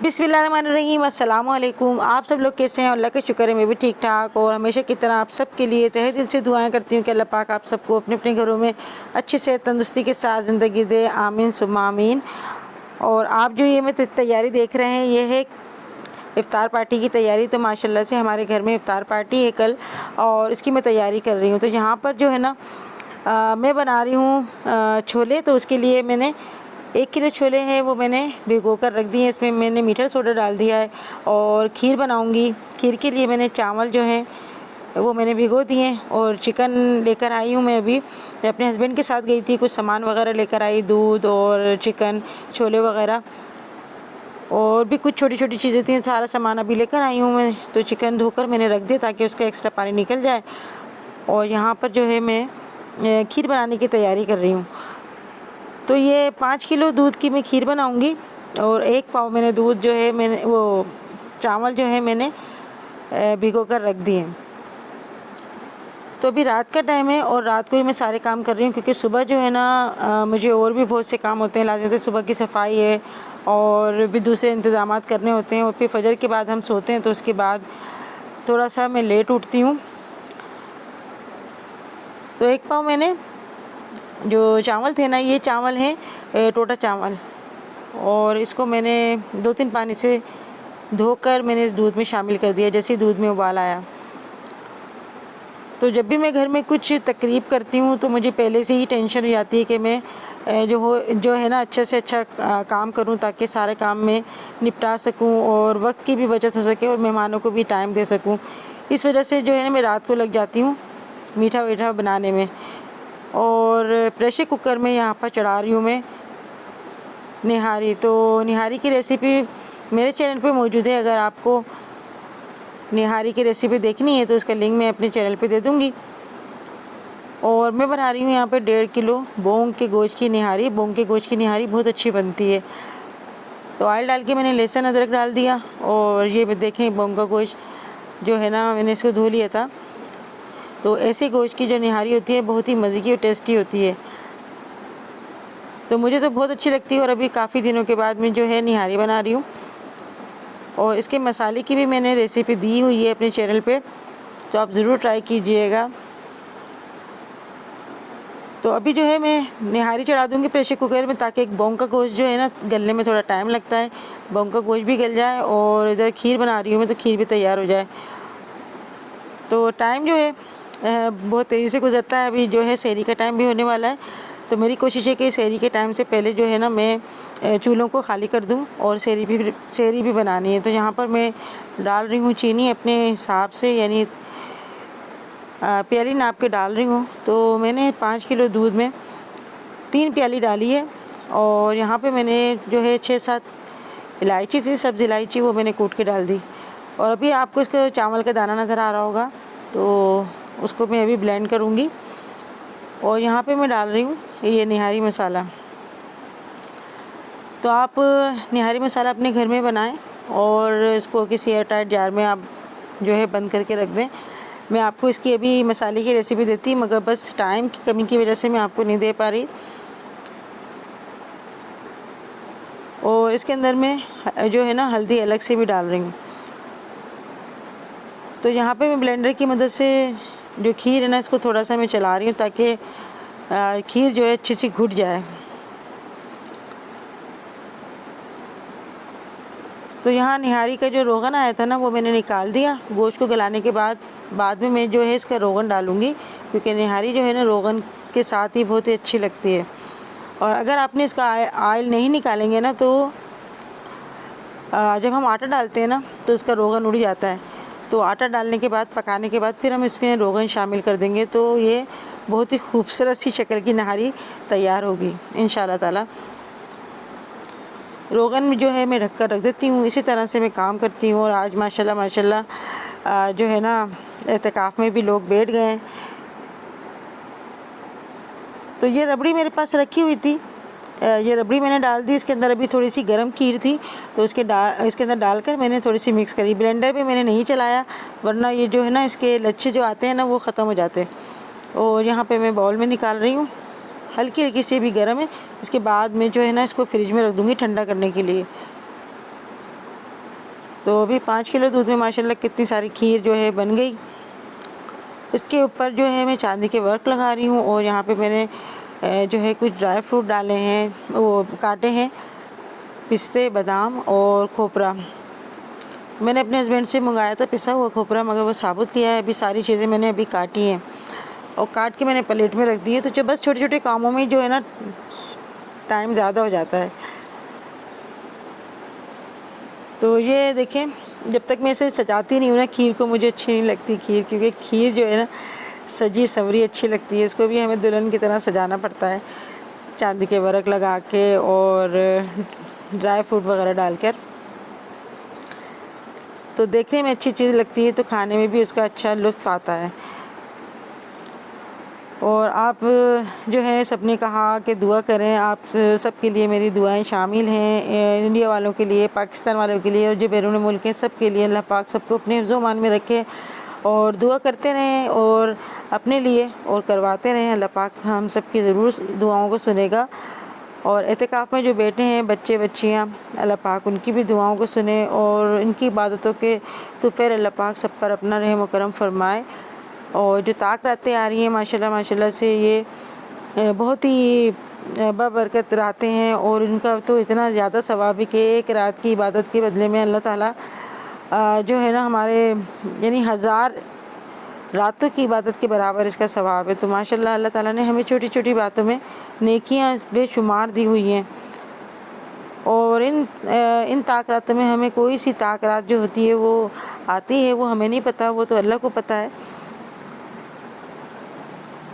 बिस्मिल्लाहिर्रहमानिर्रहीम, अस्सलाम वालेकुम। आप सब लोग कैसे हैं? अल्लाह का शुक्र है मैं भी ठीक ठाक। और हमेशा की तरह आप सब के लिए तहे दिल से दुआएं करती हूँ कि अल्लाह पाक आप सबको अपने अपने घरों में अच्छी सेहत तंदुरुस्ती के साथ ज़िंदगी दे। आमीन सुम्मा आमीन। और आप जो ये मैं तैयारी देख रहे हैं, ये है इफ़्तार पार्टी की तैयारी। तो माशाल्लाह से हमारे घर में इफ़्तार पार्टी है कल, और इसकी मैं तैयारी कर रही हूँ। तो यहाँ पर जो है ना मैं बना रही हूँ छोले। तो उसके लिए मैंने 1 किलो छोले हैं वो मैंने भिगो कर रख दिए। इसमें मैंने मीठा सोडा डाल दिया है। और खीर बनाऊंगी। खीर के लिए मैंने चावल जो हैं वो मैंने भिगो दिए। और चिकन लेकर आई हूँ मैं अभी। मैं अपने हस्बैंड के साथ गई थी, कुछ सामान वगैरह लेकर आई, दूध और चिकन, छोले वगैरह, और भी कुछ छोटी छोटी चीज़ें थी। सारा सामान अभी लेकर आई हूँ मैं। तो चिकन धोकर मैंने रख दिया ताकि उसका एक्स्ट्रा पानी निकल जाए। और यहाँ पर जो है मैं खीर बनाने की तैयारी कर रही हूँ। तो ये 5 किलो दूध की मैं खीर बनाऊंगी। और 1 पाव मैंने दूध जो है मैंने वो चावल जो है मैंने भिगो कर रख दिए। तो अभी रात का टाइम है और रात को ही मैं सारे काम कर रही हूँ, क्योंकि सुबह जो है ना मुझे और भी बहुत से काम होते हैं लाजमी। सुबह की सफाई है और भी दूसरे इंतज़ाम करने होते हैं। और फिर फजर के बाद हम सोते हैं, तो उसके बाद थोड़ा सा मैं लेट उठती हूँ। तो 1 पाव मैंने जो चावल थे ना, ये चावल हैं टोटा चावल, और इसको मैंने 2-3 पानी से धोकर मैंने इस दूध में शामिल कर दिया। जैसे ही दूध में उबाल आया, तो जब भी मैं घर में कुछ तकरीब करती हूँ तो मुझे पहले से ही टेंशन हो जाती है कि मैं जो है ना अच्छे से अच्छा काम करूँ, ताकि सारे काम में निपटा सकूँ और वक्त की भी बचत हो सके और मेहमानों को भी टाइम दे सकूँ। इस वजह से जो है ना मैं रात को लग जाती हूँ मीठा वीठा बनाने में। और प्रेशर कुकर में यहाँ पर चढ़ा रही हूँ मैं निहारी। तो निहारी की रेसिपी मेरे चैनल पे मौजूद है। अगर आपको निहारी की रेसिपी देखनी है तो उसका लिंक मैं अपने चैनल पे दे दूँगी। और मैं बना रही हूँ यहाँ पे 1.5 किलो बोंग के गोश्त की निहारी। बोंग के गोश्त की निहारी बहुत अच्छी बनती है। तो ऑयल डाल के मैंने लहसुन अदरक डाल दिया। और ये देखें बोंग का गोश्त जो है ना मैंने इसको धो लिया था। तो ऐसे गोश्त की जो निहारी होती है बहुत ही मज़े की और टेस्टी होती है। तो मुझे तो बहुत अच्छी लगती है। और अभी काफ़ी दिनों के बाद मैं जो है निहारी बना रही हूँ। और इसके मसाले की भी मैंने रेसिपी दी हुई है अपने चैनल पे, तो आप ज़रूर ट्राई कीजिएगा। तो अभी जो है मैं निहारी चढ़ा दूँगी प्रेशर कुकर में, ताकि एक बोंग का गोश्त जो है ना गलने में थोड़ा टाइम लगता है, बोंग का गोश्त भी गल जाए और इधर खीर बना रही हूँ मैं तो खीर भी तैयार हो जाए। तो टाइम जो है बहुत तेज़ी से गुजरता है। अभी जो है सहरी का टाइम भी होने वाला है। तो मेरी कोशिश है कि सहरी के टाइम से पहले जो है ना मैं चूल्हों को खाली कर दूं और सहरी भी बनानी है। तो यहाँ पर मैं डाल रही हूँ चीनी अपने हिसाब से, यानी प्याली नाप के डाल रही हूँ। तो मैंने 5 किलो दूध में 3 प्याली डाली है। और यहाँ पे मैंने जो है 6-7 इलायची थी, सब्ज़ इलायची, वो मैंने कूट के डाल दी। और अभी आपको इसका चावल का दाना नज़र आ रहा होगा, तो उसको मैं अभी ब्लेंड करूँगी। और यहाँ पे मैं डाल रही हूँ ये निहारी मसाला। तो आप निहारी मसाला अपने घर में बनाएं और इसको किसी एयर टाइट जार में आप जो है बंद करके रख दें। मैं आपको इसकी अभी मसाले की रेसिपी देती, मगर बस टाइम की कमी की वजह से मैं आपको नहीं दे पा रही। और इसके अंदर मैं जो है ना हल्दी अलग से भी डाल रही हूँ। तो यहाँ पे मैं ब्लेंडर की मदद से जो खीर है ना इसको थोड़ा सा मैं चला रही हूँ, ताकि खीर जो है अच्छी सी घुट जाए। तो यहाँ निहारी का जो रोगन आया था ना वो मैंने निकाल दिया। गोश्त को गलाने के बाद में मैं जो है इसका रोगन डालूँगी, क्योंकि निहारी जो है ना रोगन के साथ ही बहुत ही अच्छी लगती है। और अगर आपने इसका ऑयल नहीं निकालेंगे ना तो जब हम आटा डालते हैं ना तो उसका रोगन उड़ जाता है। तो आटा डालने के बाद, पकाने के बाद फिर हम इसमें रोगन शामिल कर देंगे, तो ये बहुत ही खूबसूरत सी शक्ल की नहारी तैयार होगी इंशाल्लाह ताला। रोगन में जो है मैं ढक कर रख देती हूँ। इसी तरह से मैं काम करती हूँ। और आज माशाल्लाह जो है ना एहतिकाफ़ में भी लोग बैठ गए हैं। तो ये रबड़ी मेरे पास रखी हुई थी, ये रबड़ी मैंने डाल दी। इसके अंदर अभी थोड़ी सी गर्म खीर थी, तो इसके अंदर डालकर मैंने थोड़ी सी मिक्स करी। ब्लेंडर पे मैंने नहीं चलाया, वरना ये जो है ना इसके लच्छे जो आते हैं ना वो ख़त्म हो जाते। और यहाँ पे मैं बाउल में निकाल रही हूँ। हल्की हल्की सी भी गर्म है। इसके बाद में जो है ना इसको फ्रिज में रख दूँगी ठंडा करने के लिए। तो अभी 5 किलो दूध में माशाल्लाह कितनी सारी खीर जो है बन गई। इसके ऊपर जो है मैं चांदी के वर्क लगा रही हूँ और यहाँ पे मैंने जो है कुछ ड्राई फ्रूट डाले हैं, वो काटे हैं, पिस्ते, बादाम और खोपरा। मैंने अपने हस्बैंड से मंगाया था पिसा हुआ खोपरा, मगर वो साबुत लिया है। अभी सारी चीज़ें मैंने अभी काटी हैं और काट के मैंने प्लेट में रख दी है। तो जो बस छोटे छोटे कामों में जो है ना टाइम ज़्यादा हो जाता है। तो ये देखें, जब तक मैं इसे सजाती नहीं हूँ ना खीर को, मुझे अच्छी नहीं लगती खीर, क्योंकि खीर जो है ना सजी सवरी अच्छी लगती है। इसको भी हमें दुल्हन की तरह सजाना पड़ता है, चांदी के वर्क लगा के और ड्राई फ्रूट वगैरह डालकर। तो देखने में अच्छी चीज़ लगती है तो खाने में भी उसका अच्छा लुत्फ़ आता है। और आप जो है सबने कहा कि दुआ करें, आप सब के लिए मेरी दुआएं शामिल हैं, इंडिया वालों के लिए, पाकिस्तान वालों के लिए और जो बैरून मुल्क हैं सब के लिए। अल्लाह पाक सबको अपने हिफ्ज़-ओ-मान में रखे और दुआ करते रहें और अपने लिए और करवाते रहें। अल्लाह पाक हम सब की ज़रूर दुआओं को सुनेगा। और एहतिकाफ़ में जो बैठे हैं बच्चे बच्चियाँ, अल्लाह पाक उनकी भी दुआओं को सुने और इनकी इबादतों के तो फिर अल्लाह पाक सब पर अपना रहम व करम फरमाए। और जो ताक रातें आ रही हैं माशाल्लाह माशाल्लाह से, ये बहुत ही बाबरकत रातें हैं और इनका तो इतना ज़्यादा सवाब है कि एक रात की इबादत के बदले में अल्लाह ताला जो है ना हमारे यानी 1000 रातों की इबादत के बराबर इसका सवाब है। तो माशाल्लाह अल्लाह ताला ने हमें छोटी छोटी बातों में नेकियां बेशुमार दी हुई हैं। और इन ताक रातों में हमें कोई सी ताक रात जो होती है वो आती है, वो हमें नहीं पता, वो तो अल्लाह को पता है।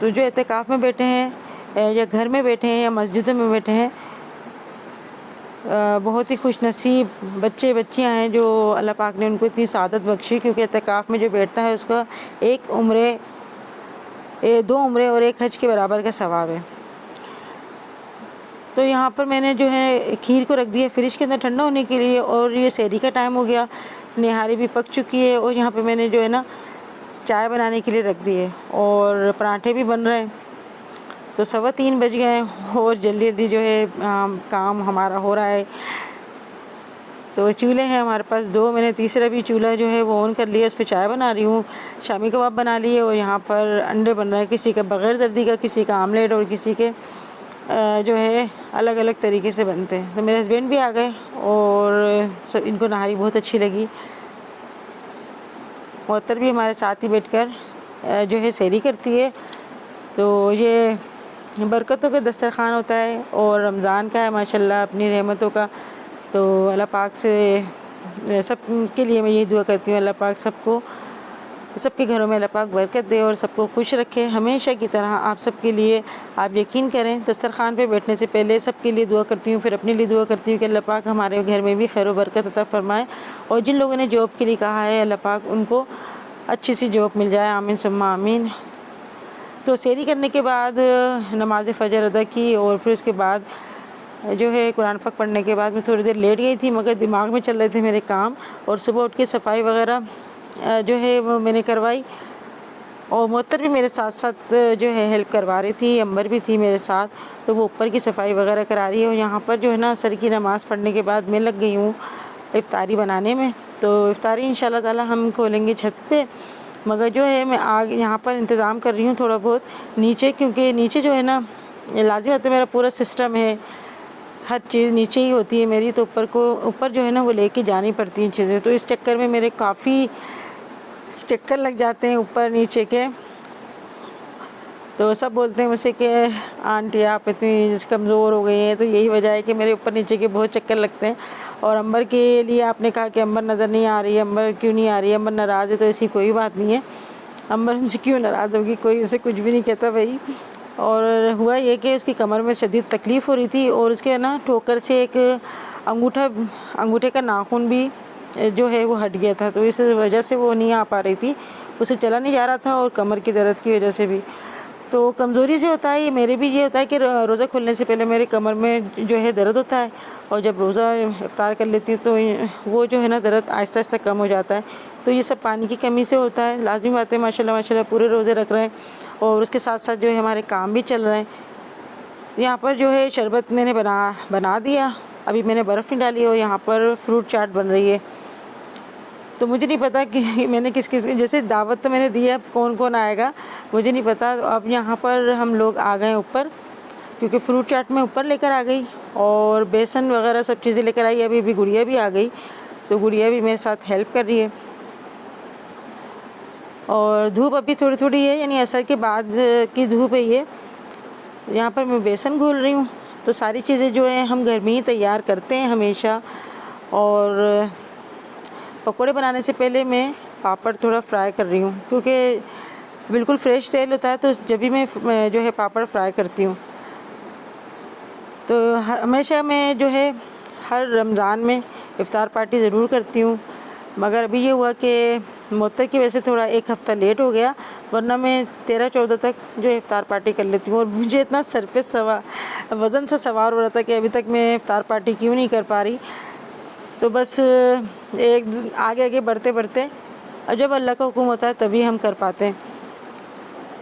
तो जो एहतिकाफ़ में बैठे हैं या घर में बैठे हैं या मस्जिदों में बैठे हैं, बहुत ही खुश नसीब बच्चे बच्चियां हैं जो अल्लाह पाक ने उनको इतनी सादत बख्शी, क्योंकि एहतिकाफ़ में जो बैठता है उसका 2 उम्रे और 1 हज के बराबर का सवाब है। तो यहाँ पर मैंने जो है खीर को रख दिया फ्रिज के अंदर ठंडा होने के लिए और ये सहरी का टाइम हो गया, निहारी भी पक चुकी है और यहाँ पे मैंने जो है ना चाय बनाने के लिए रख दी है और पराठे भी बन रहे हैं। तो 3:15 बज गए और जल्दी जल्दी जो है काम हमारा हो रहा है। तो चूल्हे हैं हमारे पास 2, मैंने तीसरा भी चूल्हा जो है वो ऑन कर लिया, उस पर चाय बना रही हूँ। शामी कबाब बना लिए और यहाँ पर अंडे बन रहे हैं, किसी का बग़ैर जर्दी का, किसी का आमलेट और किसी के जो है अलग अलग तरीके से बनते हैं। तो मेरे हस्बैंड भी आ गए और सब इनको नहारी बहुत अच्छी लगी। मोहतर भी हमारे साथ ही बैठकर जो है सहरी करती है। तो ये बरकतों का दस्तरखान होता है और रमज़ान का है माशाल्लाह अपनी रहमतों का। तो अल्लाह पाक से सब के लिए मैं यही दुआ करती हूँ, अल्लाह पाक सबको सबके घरों में अल्लाह पाक बरकत दे और सबको खुश रखे हमेशा की तरह। आप सबके लिए आप यकीन करें, दस्तरखान पे बैठने से पहले सबके लिए दुआ करती हूँ, फिर अपने लिए दुआ करती हूँ कि अल्लाह पाक हमारे घर में भी खैर व बरकत अता फ़रमाए। और जिन लोगों ने जॉब के लिए कहा है अल्लाह पाक उनको अच्छी सी जॉब मिल जाए, आमीन सुम्मा आमीन। तो सहरी करने के बाद नमाज फ़जर अदा की और फिर उसके बाद जो है कुरान पाक पढ़ने के बाद मैं थोड़ी देर लेट गई थी, मगर दिमाग में चल रहे थे मेरे काम। और सुबह उठ के सफाई वगैरह जो है वो मैंने करवाई और मोहतर भी मेरे साथ साथ जो है हेल्प करवा रही थी, अंबर भी थी मेरे साथ। तो वो ऊपर की सफाई वगैरह करा रही है और यहाँ पर जो है ना असर की नमाज़ पढ़ने के बाद मैं लग गई हूँ इफ्तारी बनाने में। तो इफ्तारी इंशाल्लाह ताला हम खोलेंगे छत पे, मगर जो है मैं आगे यहाँ पर इंतज़ाम कर रही हूँ थोड़ा बहुत नीचे, क्योंकि नीचे जो है ना लाजिम होता है, मेरा पूरा सिस्टम है, हर चीज़ नीचे ही होती है मेरी। तो ऊपर जो है ना वो लेके जानी पड़ती हैं चीज़ें। तो इस चक्कर में मेरे काफ़ी चक्कर लग जाते हैं ऊपर नीचे के। तो सब बोलते हैं मुझसे कि आंटी आप इतनी कमज़ोर हो गई हैं। तो यही वजह है कि मेरे ऊपर नीचे के बहुत चक्कर लगते हैं। और अंबर के लिए आपने कहा कि अंबर नज़र नहीं आ रही है, अंबर क्यों नहीं आ रही है, अंबर नाराज़ है। तो ऐसी कोई बात नहीं है, अंबर हमसे क्यों नाराज़ होगी, कोई उसे कुछ भी नहीं कहता भाई। और हुआ ये कि उसकी कमर में शदीद तकलीफ़ हो रही थी और उसके ना ठोकर से एक अंगूठे का नाखून भी जो है वो हट गया था। तो इस वजह से वो नहीं आ पा रही थी, उसे चला नहीं जा रहा था और कमर की दर्द की वजह से भी। तो कमज़ोरी से होता है ये, मेरे भी ये होता है कि रोज़ा खोलने से पहले मेरे कमर में जो है दर्द होता है और जब रोज़ा इफ्तार कर लेती हूँ तो वो जो है ना दर्द आहिस्ता आहिस्ता कम हो जाता है। तो ये सब पानी की कमी से होता है। लाज़मी बात है, माशाल्लाह माशाल्लाह पूरे रोज़े रख रहे हैं और उसके साथ साथ जो है हमारे काम भी चल रहे हैं। यहाँ पर जो है शरबत मैंने बना दिया, अभी मैंने बर्फ़ नहीं डाली और यहाँ पर फ्रूट चाट बन रही है। तो मुझे नहीं पता कि मैंने किस किस, जैसे दावत तो मैंने दी है, अब कौन कौन आएगा मुझे नहीं पता। तो अब यहाँ पर हम लोग आ गए ऊपर, क्योंकि फ्रूट चाट मैं ऊपर लेकर आ गई और बेसन वगैरह सब चीज़ें लेकर आई। अभी गुड़िया भी आ गई, तो गुड़िया भी मेरे साथ हेल्प कर रही है। और धूप अभी थोड़ी थोड़ी है, यानी असर के बाद की धूप है ये। यहाँ पर मैं बेसन घोल रही हूँ। तो सारी चीज़ें जो है हम घर में ही तैयार करते हैं हमेशा। और पकोड़े बनाने से पहले मैं पापड़ थोड़ा फ्राई कर रही हूँ, क्योंकि बिल्कुल फ्रेश तेल होता है, तो जब भी मैं जो है पापड़ फ्राई करती हूँ। तो हमेशा मैं जो है हर रमज़ान में इफ़्तार पार्टी ज़रूर करती हूँ, मगर अभी ये हुआ कि मुअत्तर की वजह से थोड़ा एक हफ़्ता लेट हो गया, वरना मैं 13-14 तक जो है इफ़्तार पार्टी कर लेती हूँ। और मुझे इतना सर पे वज़न सा सवार हो रहा था कि अभी तक मैं इफ़्तार पार्टी क्यों नहीं कर पा रही। तो बस एक आगे आगे बढ़ते बढ़ते और जब अल्लाह का हुक्म होता है तभी हम कर पाते हैं।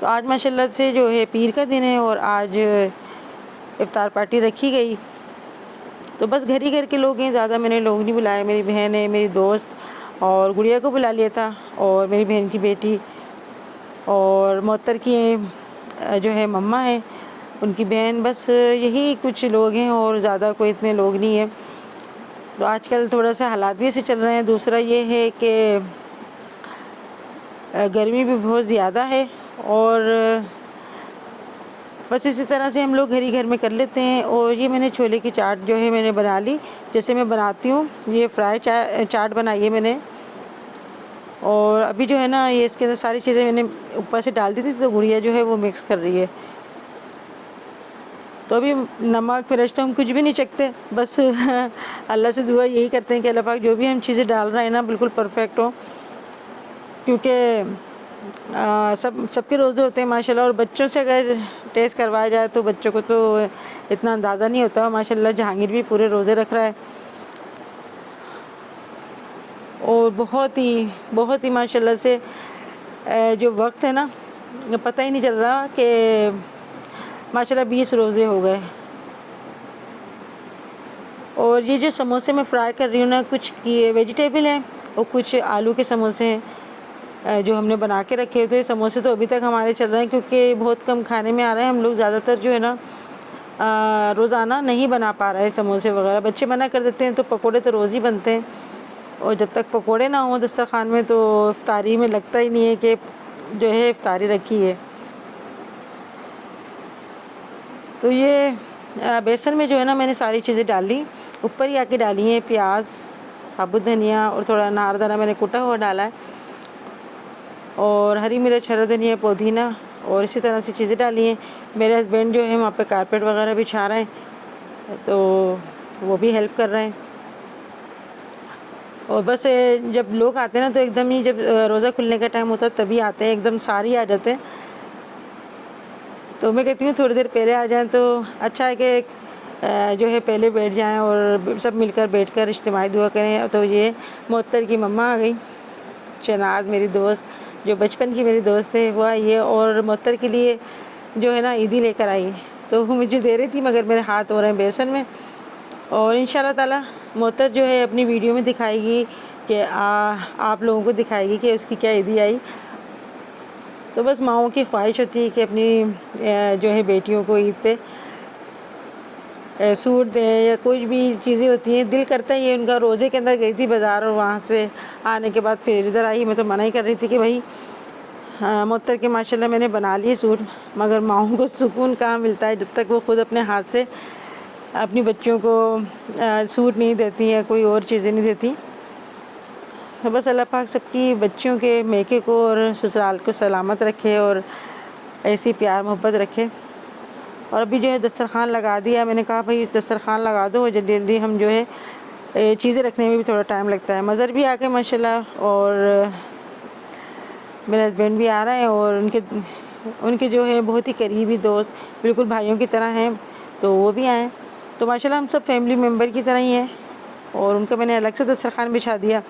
तो आज माशाल्लाह से जो है पीर का दिन है और आज इफ़्तार पार्टी रखी गई। तो बस घर ही घर के लोग हैं, ज़्यादा मैंने लोग नहीं बुलाए। मेरी बहन है, मेरी दोस्त और गुड़िया को बुला लिया था, और मेरी बहन की बेटी और मुअत्तर की जो है मम्मा है, उनकी बहन, बस यही कुछ लोग हैं और ज़्यादा कोई इतने लोग नहीं है। तो आजकल थोड़ा सा हालात भी ऐसे चल रहे हैं। दूसरा ये है कि गर्मी भी बहुत ज़्यादा है, और बस इसी तरह से हम लोग घर ही घर में कर लेते हैं। और ये मैंने छोले की चाट जो है मैंने बना ली, जैसे मैं बनाती हूँ। ये फ्राई चाट बनाई है मैंने, और अभी जो है ना ये इसके अंदर सारी चीज़ें मैंने ऊपर से डाल दी थी, तो गुड़िया जो है वो मिक्स कर रही है। तो अभी नमक मिर्च तो हम कुछ भी नहीं चखते, बस अल्लाह से दुआ यही करते हैं कि अल्लाह पाक जो भी हम चीज़ें डाल रहे हैं ना बिल्कुल परफेक्ट हो, क्योंकि सबके रोज़े होते हैं माशाल्लाह। और बच्चों से अगर टेस्ट करवाया जाए तो बच्चों को तो इतना अंदाज़ा नहीं होता। माशाल्लाह जहांगीर भी पूरे रोज़े रख रहा है, और बहुत ही माशाल्लाह से जो वक्त है ना पता ही नहीं चल रहा कि माशाल्लाह 20 रोज़े हो गए। और ये जो समोसे मैं फ्राई कर रही हूँ ना, कुछ ये वेजिटेबल हैं और कुछ आलू के समोसे हैं जो हमने बना के रखे थे। समोसे तो अभी तक हमारे चल रहे हैं, क्योंकि बहुत कम खाने में आ रहे हैं। हम लोग ज़्यादातर जो है ना रोज़ाना नहीं बना पा रहे हैं समोसे वगैरह। बच्चे मना कर देते हैं, तो पकोड़े तो रोज़ ही बनते हैं, और जब तक पकोड़े ना हों दस्तरखान में तो इफ्तारी में लगता ही नहीं है कि जो है इफ्तारी रखी है। तो ये बेसन में जो है ना मैंने सारी चीज़ें डाल ली, ऊपर ही आके डाली हैं प्याज, साबुत धनिया और थोड़ा अनारदाना मैंने कुटा हुआ डाला है, और हरी मिर्च, हरा धनिया, पुदीना और इसी तरह से चीज़ें डाली हैं। मेरे हस्बैंड जो है वहाँ पे कारपेट वगैरह बिछा रहे हैं, तो वो भी हेल्प कर रहे हैं। और बस जब लोग आते हैं ना तो एकदम ही जब रोज़ा खुलने का टाइम होता है तभी आते हैं, एकदम सारी आ जाते हैं। तो मैं कहती हूँ थोड़ी देर पहले आ जाएं तो अच्छा है कि जो है पहले बैठ जाएं और सब मिलकर बैठकर इज्तिमाई दुआ करें। तो ये मुअत्तर की मम्मा आ गई, शनाज मेरी दोस्त जो बचपन की मेरी दोस्त है वो आई है, और मुअत्तर के लिए जो है ना ईदी लेकर आई है। तो वो मुझे दे रही थी, मगर मेरे हाथ हो रहे हैं बेसन में। और इंशाल्लाह ताला मुअत्तर जो है अपनी वीडियो में दिखाएगी कि आप लोगों को दिखाएगी कि उसकी क्या ईदी आई। तो बस माँओं की ख्वाहिश होती है कि अपनी जो है बेटियों को ईद पे सूट दें या कोई भी चीज़ें होती हैं, दिल करता है ये उनका। रोज़े के अंदर गई थी बाज़ार, और वहाँ से आने के बाद फिर इधर आई। मैं तो मना ही कर रही थी कि भाई मुअत्तर के माशाल्लाह मैंने बना लिए सूट, मगर माँओं को सुकून कहाँ मिलता है जब तक वो ख़ुद अपने हाथ से अपनी बच्चियों को सूट नहीं देती या कोई और चीज़ें नहीं देती। तो बस अल्लाह पाक सबकी बच्चियों के मेके को और ससुराल को सलामत रखे और ऐसी प्यार मोहब्बत रखे। और अभी जो है दस्तरखान लगा दिया, मैंने कहा भाई दस्तरखान लगा दो, जल्दी जल्दी हम जो है चीज़ें रखने में भी थोड़ा टाइम लगता है। मज़र भी आ गए माशाल्लाह, और मेरे हस्बैंड भी आ रहे हैं, और उनके जो है बहुत ही करीबी दोस्त, बिल्कुल भाइयों की तरह हैं, तो वो भी आए। तो माशाल्लाह हम सब फैमिली मेम्बर की तरह ही हैं। और उनका मैंने अलग से दस्तरखान बिछा दिया,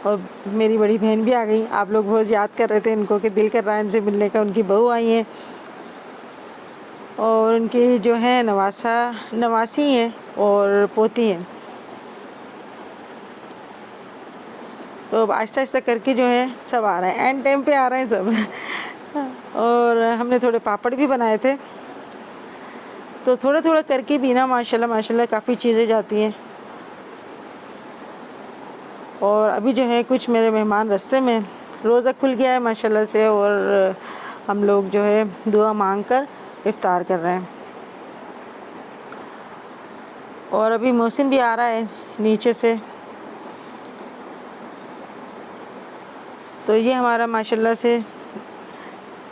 और मेरी बड़ी बहन भी आ गई। आप लोग बहुत याद कर रहे थे इनको कि दिल कर रहा है इनसे मिलने का। उनकी बहू आई हैं, और उनकी जो है नवासी हैं और पोती हैं। तो अब आहिस्ता आहिस्ता करके जो है सब आ रहे हैं, एंड टाइम पे आ रहे हैं सब। और हमने थोड़े पापड़ भी बनाए थे, तो थोड़ा थोड़ा करके भी ना माशाल्लाह माशाल्लाह काफ़ी चीज़ें जाती हैं। और अभी जो है कुछ मेरे मेहमान रास्ते में, रोज़ा खुल गया है माशाल्लाह से, और हम लोग जो है दुआ मांग कर इफ़्तार कर रहे हैं। और अभी मोहसिन भी आ रहा है नीचे से। तो ये हमारा माशाल्लाह से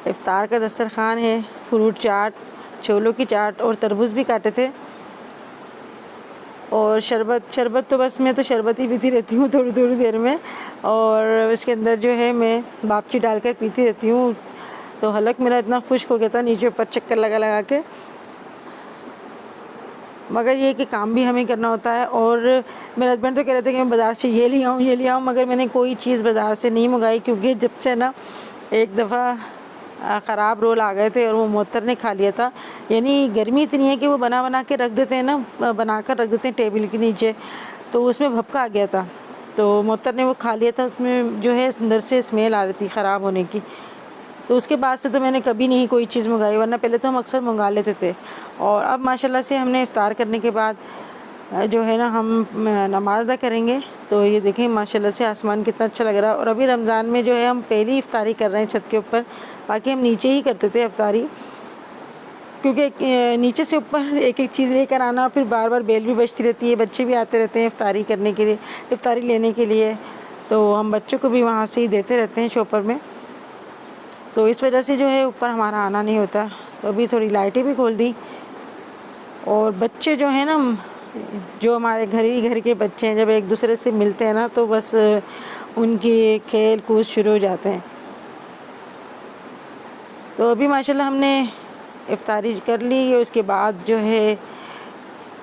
इफ़्तार का दस्तरख़ान है। फ्रूट चाट, छोलों की चाट और तरबूज भी काटे थे, और शरबत तो बस मैं तो शरबत ही पीती रहती हूँ थोड़ी थोड़ी देर में, और इसके अंदर जो है मैं बापची डालकर पीती रहती हूँ। तो हलक मेरा इतना खुश्क हो गया था नीचे ऊपर चक्कर लगा लगा के, मगर ये कि काम भी हमें करना होता है। और मेरे हस्बैंड तो कह रहे थे कि मैं बाज़ार से ये ले आऊँ, मगर मैंने कोई चीज़ बाज़ार से नहीं मंगाई, क्योंकि जब से ना एक दफ़ा ख़राब रोल आ गए थे और वो मोहतर ने खा लिया था। यानी गर्मी इतनी है कि वो बना के रख देते हैं ना, बना कर रख देते हैं टेबल के नीचे, तो उसमें भपका आ गया था, तो मोहतर ने वो खा लिया था। उसमें जो है अंदर से स्मेल आ रही थी ख़राब होने की। तो उसके बाद से तो मैंने कभी नहीं कोई चीज़ मंगाई, वरना पहले तो हम अक्सर मंगा लेते थे। और अब माशाल्लाह से हमने इफ़्तार करने के बाद जो है ना हम नमाज़ अदा करेंगे। तो ये देखें माशाल्लाह से आसमान कितना अच्छा लग रहा है। और अभी रमज़ान में जो है हम पहली इफ़्तारी कर रहे हैं छत के ऊपर, बाकी हम नीचे ही करते थे इफ़्तारी, क्योंकि नीचे से ऊपर एक एक चीज़ लेकर आना, फिर बार बार बेल भी बजती रहती है, बच्चे भी आते रहते हैं इफ़्तारी करने के लिए, इफ़्तारी लेने के लिए, तो हम बच्चों को भी वहाँ से ही देते रहते हैं शॉपर में। तो इस वजह से जो है ऊपर हमारा आना नहीं होता। तो अभी थोड़ी लाइटें भी खोल दी। और बच्चे जो हैं ना, जो हमारे घर के बच्चे हैं, जब एक दूसरे से मिलते हैं ना, तो बस उनकी खेल कूद शुरू हो जाते हैं। तो अभी माशाल्लाह हमने इफ़्तारी कर ली, और उसके बाद जो है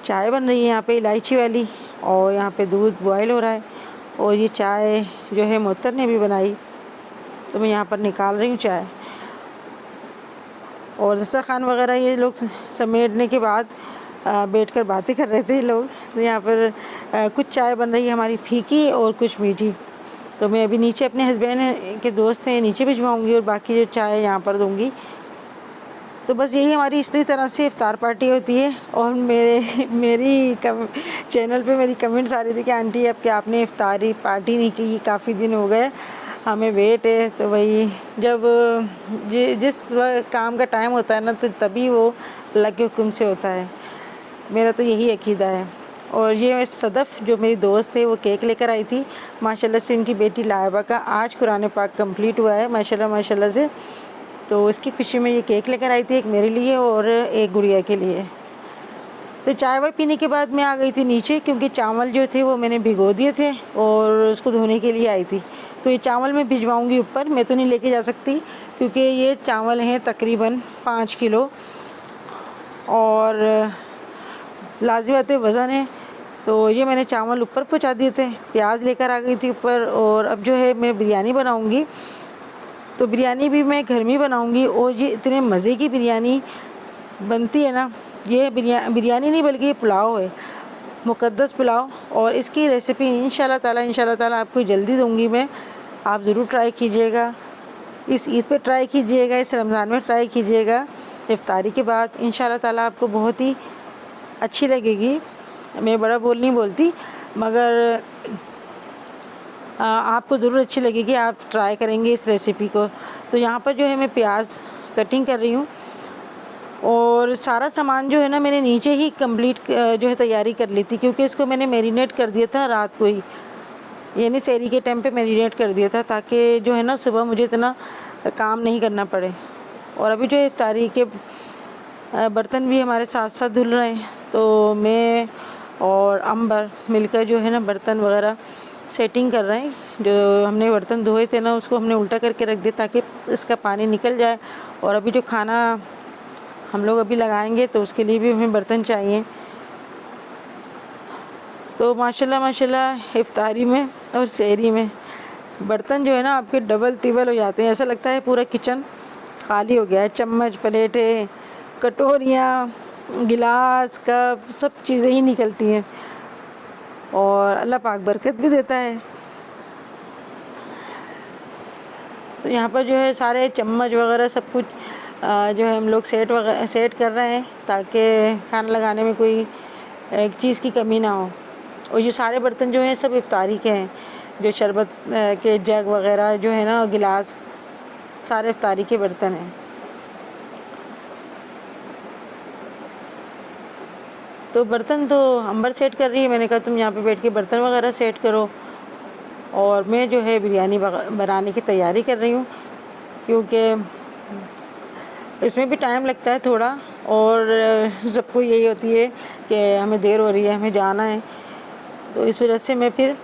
चाय बन रही है यहाँ पे इलायची वाली, और यहाँ पे दूध बॉयल हो रहा है, और ये चाय जो है मोहतर ने भी बनाई, तो मैं यहाँ पर निकाल रही हूँ चाय। और दस्तरख़ान वगैरह ये लोग समेटने के बाद बैठकर बातें कर रहे थे लोग। तो यहाँ पर कुछ चाय बन रही है हमारी फीकी और कुछ मीठी। तो मैं अभी नीचे अपने हस्बैंड के दोस्त हैं नीचे भिजवाऊँगी, और बाकी जो चाय यहाँ पर दूँगी। तो बस यही हमारी इसी तरह से इफ़्तार पार्टी होती है। और मेरी चैनल पे मेरी कमेंट्स आ रही थी कि आंटी अब क्या आपने इफ़्तारी पार्टी नहीं की, काफ़ी दिन हो गए, हमें वेट है। तो वही जब जिस काम का टाइम होता है ना, तो तभी वो अल्लाह के हुक्म से होता है। मेरा तो यही अकीदा है। और ये सदफ़ जो मेरी दोस्त है, वो केक लेकर आई थी माशाल्लाह से, उनकी बेटी लाइबा का आज कुरान पाक कंप्लीट हुआ है माशाल्लाह माशाल्लाह से। तो उसकी खुशी में ये केक लेकर आई थी, एक मेरे लिए और एक गुड़िया के लिए। तो चाय वाय पीने के बाद मैं आ गई थी नीचे, क्योंकि चावल जो थे वो मैंने भिगो दिए थे और उसको धोने के लिए आई थी। तो ये चावल मैं भिजवाऊँगी ऊपर, मैं तो नहीं लेके जा सकती, क्योंकि ये चावल हैं तकरीबन 5 किलो, और लाज़िम बात है वज़न है। तो ये मैंने चावल ऊपर पहुंचा दिए थे, प्याज लेकर आ गई थी ऊपर। और अब जो है मैं बिरयानी बनाऊंगी, तो बिरयानी भी मैं घर में बनाऊंगी। और ये इतने मज़े की बिरयानी बनती है ना, ये बिरयानी नहीं बल्कि ये पुलाव है, मुक़द्दस पुलाव। और इसकी रेसिपी इंशाल्लाह ताला आपको जल्दी दूँगी मैं, आप ज़रूर ट्राई कीजिएगा। इस ईद पे ट्राई कीजिएगा, इस रमज़ान में ट्राई कीजिएगा, इफ़्तारी के बाद इंशाल्लाह ताला आपको बहुत ही अच्छी लगेगी। मैं बड़ा बोल नहीं बोलती, मगर आपको ज़रूर अच्छी लगेगी, आप ट्राई करेंगे इस रेसिपी को। तो यहाँ पर जो है मैं प्याज कटिंग कर रही हूँ, और सारा सामान जो है ना मैंने नीचे ही कंप्लीट जो है तैयारी कर ली थी, क्योंकि इसको मैंने मैरिनेट कर दिया था रात को ही, यानी सहरी के टाइम पे मैरिनेट कर दिया था, ताकि जो है ना सुबह मुझे इतना काम नहीं करना पड़े। और अभी जो इफ्तारी के बर्तन भी हमारे साथ साथ धुल रहे हैं, तो मैं और अंबर मिलकर जो है ना बर्तन वगैरह सेटिंग कर रहे हैं। जो हमने बर्तन धोए थे ना, उसको हमने उल्टा करके रख दिया ताकि इसका पानी निकल जाए। और अभी जो खाना हम लोग अभी लगाएंगे, तो उसके लिए भी हमें बर्तन चाहिए। तो माशाल्लाह माशाल्लाह इफ्तारी में और सहरी में बर्तन जो है ना आपके डबल तिबल हो जाते हैं। ऐसा लगता है पूरा किचन खाली हो गया है। चम्मच, प्लेटें, कटोरियाँ, गिलास, कप, सब चीज़ें ही निकलती हैं, और अल्लाह पाक बरकत भी देता है। तो यहाँ पर जो है सारे चम्मच वगैरह सब कुछ जो है हम लोग सेट कर रहे हैं ताकि खाना लगाने में कोई एक चीज़ की कमी ना हो। और ये सारे बर्तन जो हैं सब इफ्तारी के हैं, जो शरबत के जग वगैरह जो है ना, गिलास, सारे इफ्तारी के बर्तन हैं। तो बर्तन तो अंबर सेट कर रही है, मैंने कहा तुम यहाँ पे बैठ के बर्तन वगैरह सेट करो, और मैं जो है बिरयानी बनाने की तैयारी कर रही हूँ, क्योंकि इसमें भी टाइम लगता है थोड़ा, और सबको यही होती है कि हमें देर हो रही है, हमें जाना है। तो इस वजह से मैं फिर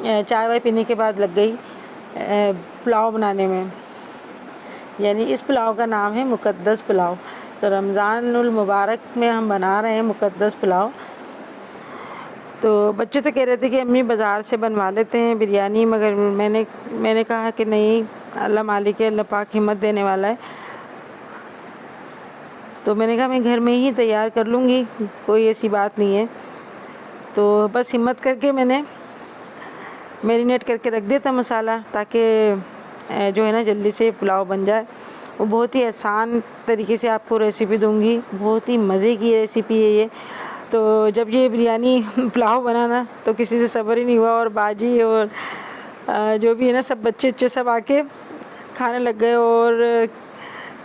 चाय वाय पीने के बाद लग गई पुलाव बनाने में। यानी इस पुलाव का नाम है मुक़द्दस पुलाव। तो रमज़ानुल मुबारक में हम बना रहे हैं मुक़द्दस पुलाव। तो बच्चे तो कह रहे थे कि अम्मी बाज़ार से बनवा लेते हैं बिरयानी, मगर मैंने कहा कि नहीं, अल्लाह मालिक है, अल्लाह पाक हिम्मत देने वाला है। तो मैंने कहा मैं घर में ही तैयार कर लूँगी, कोई ऐसी बात नहीं है। तो बस हिम्मत करके मैंने मैरिनेट करके रख दिया था मसाला, ताकि जो है ना जल्दी से पुलाव बन जाए। वो बहुत ही आसान तरीके से आपको रेसिपी दूंगी, बहुत ही मज़े की रेसिपी है ये। तो जब ये बिरयानी पुलाव बना ना, तो किसी से सब्र ही नहीं हुआ, और बाजी और जो भी है ना सब बच्चे सब आके खाने लग गए, और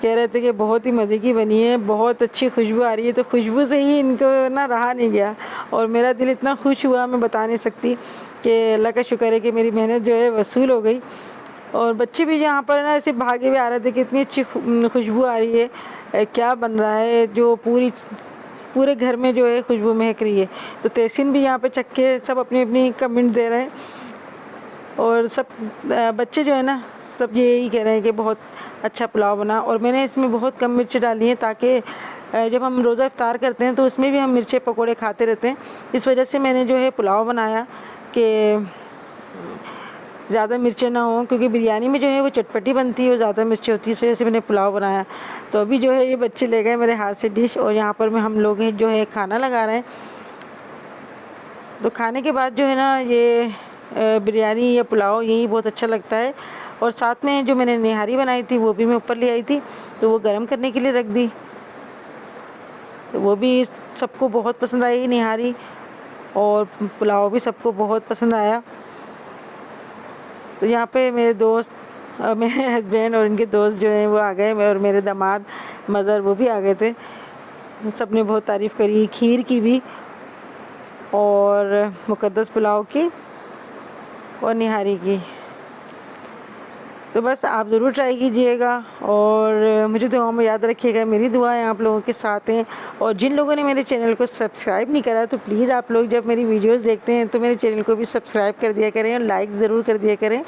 कह रहे थे कि बहुत ही मज़े की बनी है, बहुत अच्छी खुशबू आ रही है। तो खुशबू से ही इनको ना रहा नहीं गया, और मेरा दिल इतना खुश हुआ, मैं बता नहीं सकती कि अल्लाह का शुक्र है कि मेरी मेहनत जो है वसूल हो गई। और बच्चे भी यहाँ पर ना ऐसे भागे हुए आ रहे थे कि इतनी अच्छी खुशबू आ रही है, क्या बन रहा है, जो पूरे घर में जो है खुशबू महक रही है। तो तहसीन भी यहाँ पे चख के सब अपनी अपनी कमेंट दे रहे हैं, और सब बच्चे जो है ना सब यही कह रहे हैं कि बहुत अच्छा पुलाव बना। और मैंने इसमें बहुत कम मिर्च डाली हैं, ताकि जब हम रोज़ा इफ्तार करते हैं तो उसमें भी हम मिर्चे पकोड़े खाते रहते हैं। इस वजह से मैंने जो है पुलाव बनाया कि ज़्यादा मिर्चें ना हों, क्योंकि बिरयानी में जो है वो चटपटी बनती है और ज़्यादा मिर्चें होती है। इस वजह से मैंने पुलाव बनाया। तो अभी जो है ये बच्चे ले गए मेरे हाथ से डिश, और यहाँ पर हम लोग जो है खाना लगा रहे हैं। तो खाने के बाद जो है ना ये बिरयानी या पुलाव यही बहुत अच्छा लगता है। और साथ में जो मैंने निहारी बनाई थी वो भी मैं ऊपर ले आई थी, तो वो गर्म करने के लिए रख दी। तो वो भी सबको बहुत पसंद आई निहारी, और पुलाव भी सबको बहुत पसंद आया। तो यहाँ पे मेरे दोस्त, मेरे हस्बैंड और इनके दोस्त जो हैं वो आ गए, और मेरे दामाद मज़र वो भी आ गए थे। सब ने बहुत तारीफ़ करी, खीर की भी, और मुक़द्दस पुलाव की, और निहारी की। तो बस आप ज़रूर ट्राई कीजिएगा, और मुझे दुआ में याद रखिएगा। मेरी दुआएं आप लोगों के साथ हैं। और जिन लोगों ने मेरे चैनल को सब्सक्राइब नहीं करा, तो प्लीज़ आप लोग जब मेरी वीडियोस देखते हैं तो मेरे चैनल को भी सब्सक्राइब कर दिया करें, और लाइक ज़रूर कर दिया करें।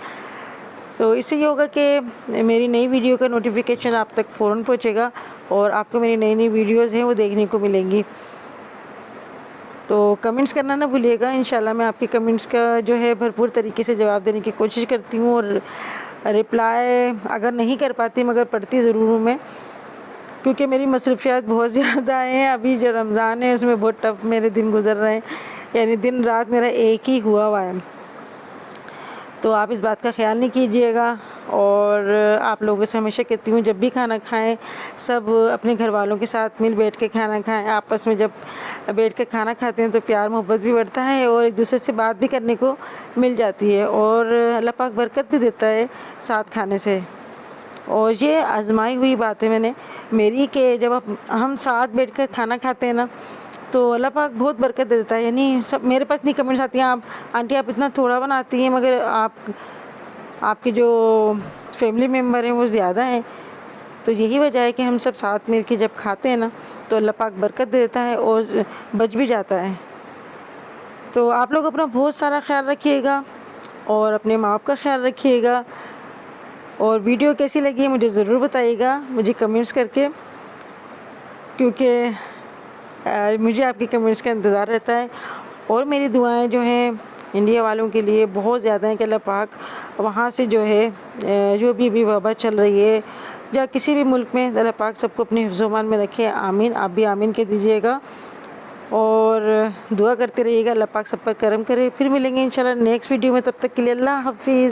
तो इससे ये होगा कि मेरी नई वीडियो का नोटिफिकेशन आप तक फ़ौरन पहुँचेगा, और आपको मेरी नई वीडियोज़ हैं वो देखने को मिलेंगी। तो कमेंट्स करना ना भूलिएगा। इंशाल्लाह मैं आपके कमेंट्स का जो है भरपूर तरीके से जवाब देने की कोशिश करती हूँ, और रिप्लाई अगर नहीं कर पाती मगर पढ़ती ज़रूर हूँ मैं, क्योंकि मेरी मसरूफियात बहुत ज़्यादा हैं। अभी जो रमज़ान है उसमें बहुत टफ मेरे दिन गुजर रहे हैं, यानी दिन रात मेरा एक ही हुआ है। तो आप इस बात का ख्याल नहीं कीजिएगा। और आप लोगों से हमेशा कहती हूँ, जब भी खाना खाएं सब अपने घर वालों के साथ मिल बैठ के खाना खाएं। आपस में जब बैठ के खाना खाते हैं तो प्यार मोहब्बत भी बढ़ता है, और एक दूसरे से बात भी करने को मिल जाती है, और अल्लाह पाक बरकत भी देता है साथ खाने से। और ये आजमाई हुई बात है मैंने मेरी, कि जब हम साथ बैठ कर खाना खाते हैं ना, तो अल्लाह पाक बहुत बरकत दे देता है। यानी सब मेरे पास नहीं कमेंट्स आती हैं, आप आंटी आप इतना थोड़ा बनाती हैं, मगर आपके जो फैमिली मेम्बर हैं वो ज़्यादा हैं। तो यही वजह है कि हम सब साथ मिल के जब खाते हैं ना, तो अल्लाह पाक बरकत दे देता है, और बच भी जाता है। तो आप लोग अपना बहुत सारा ख्याल रखिएगा, और अपने माँ बाप का ख्याल रखिएगा। और वीडियो कैसी लगी मुझे ज़रूर बताइएगा, मुझे कमेंट्स करके, क्योंकि मुझे आपकी कमेंट्स का इंतज़ार रहता है। और मेरी दुआएं जो हैं इंडिया वालों के लिए बहुत ज़्यादा हैं कि अल्लाह पाक वहाँ से जो है जो भी वबा चल रही है या किसी भी मुल्क में, अल्लाह पाक सबको अपने हिफ्ज़-ओ-मान में रखे। आमीन। आप भी आमीन कह दीजिएगा, और दुआ करते रहिएगा, अल्लाह पाक सब पर करम करे। फिर मिलेंगे इंशाल्लाह नेक्स्ट वीडियो में, तब तक के लिए अल्लाह हाफ़िज़।